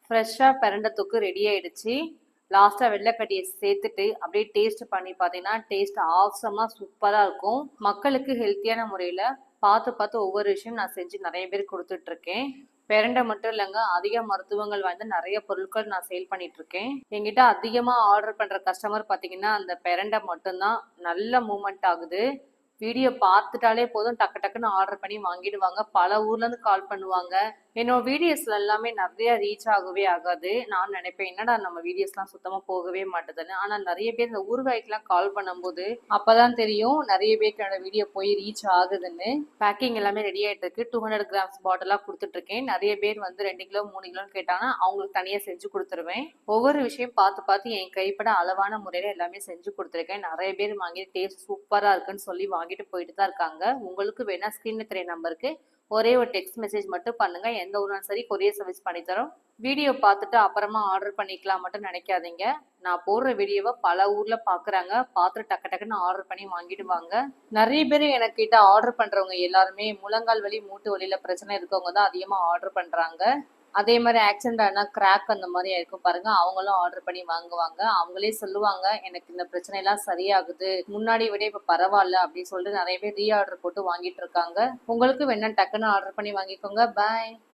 ஃப்ரெஷ்ஷாக பிரண்ட தொக்கு ரெடி ஆயிடுச்சு. லாஸ்ட்டாக வெள்ளைக்கட்டியை சேர்த்துட்டு அப்படியே டேஸ்ட் பண்ணி பார்த்தீங்கன்னா டேஸ்ட் ஆசமாக சூப்பராக இருக்கும். மக்களுக்கு ஹெல்த்தியான முறையில் பார்த்து பார்த்து ஒவ்வொரு விஷயம் நான் செஞ்சு நிறைய பேர் கொடுத்துட்ருக்கேன். பிரண்டை மட்டும் இல்லைங்க, அதிக மருத்துவங்கள் வாய்ந்த நிறைய பொருட்கள் நான் சேல் பண்ணிட்டு இருக்கேன். என்கிட்ட அதிகமாக ஆர்டர் பண்ணுற கஸ்டமர் பார்த்தீங்கன்னா அந்த பிரண்டை மட்டும்தான் நல்ல மூமெண்ட் ஆகுது. வீடியோ பார்த்துட்டாலே போதும் டக்கு டக்குன்னு ஆர்டர் பண்ணி வாங்கிடுவாங்க. பல ஊர்லேருந்து கால் பண்ணுவாங்க. என்னோட வீடியோஸ்ல எல்லாமே நிறைய ரீச் ஆகவே ஆகாது. நான் நினைப்பேன் என்னடா நம்ம வீடியோஸ்லாம் சுத்தமாக போகவே மாட்டுதுன்னு. ஆனால் நிறைய பேர் இந்த ஊறுகாய்க்கெலாம் கால் பண்ணும்போது அப்போதான் தெரியும் நிறைய பேருக்கு என்னோட வீடியோ போய் ரீச் ஆகுதுன்னு. பேக்கிங் எல்லாமே ரெடி ஆகிட்டு இருக்கு. 200 கிராம்ஸ் பாட்டிலாக கொடுத்துட்ருக்கேன். நிறைய பேர் வந்து 2 கிலோ 3 கிலோன்னு கேட்டாங்கன்னா அவங்களுக்கு தனியாக செஞ்சு கொடுத்துருவேன். ஒவ்வொரு விஷயம் பார்த்து பார்த்து என் கைப்பட அளவான முறையில் எல்லாமே செஞ்சு கொடுத்துருக்கேன். நிறைய பேர் வாங்கி டேஸ்ட் சூப்பராக இருக்குன்னு சொல்லி வாங்கிட்டு போயிட்டு தான் இருக்காங்க. உங்களுக்கு வேணா ஸ்க்ரீனில் தெரிய நம்பருக்கு ஒரே ஒரு டெக்ஸ்ட் மெசேஜ் மட்டும் பண்ணுங்க. எந்த ஊர்னாலும் சரி கொரியர் சர்வீஸ் பண்ணித்தரோம். வீடியோ பார்த்துட்டு அப்புறமா ஆர்டர் பண்ணிக்கலாம் மட்டும் நினைக்காதீங்க. நான் போடுற வீடியோவை பல ஊர்ல பாக்குறாங்க. பார்த்துட்டு டக்கு டக்குன்னு ஆர்டர் பண்ணி வாங்கிடுவாங்க. நிறைய பேர் எனக்கு கிட்ட ஆர்டர் பண்றவங்க எல்லாருமே முழங்கால் வலி மூட்டு வலியில பிரச்சனை இருக்கவங்க தான் அதிகமா ஆர்டர் பண்றாங்க. அதே மாதிரி ஆக்சிடென்ட் ஆனால் கிராக் அந்த மாதிரி இருக்கும் பாருங்க, அவங்களும் ஆர்டர் பண்ணி வாங்குவாங்க. அவங்களே சொல்லுவாங்க எனக்கு இந்த பிரச்சனை எல்லாம் சரியாகுது, முன்னாடி விட இப்ப பரவாயில்ல அப்படின்னு சொல்லிட்டு நிறைய பேர் ரீ ஆர்டர் போட்டு வாங்கிட்டு இருக்காங்க. உங்களுக்கு வேணா டக்குன்னு ஆர்டர் பண்ணி வாங்கிக்கோங்க. பாய்.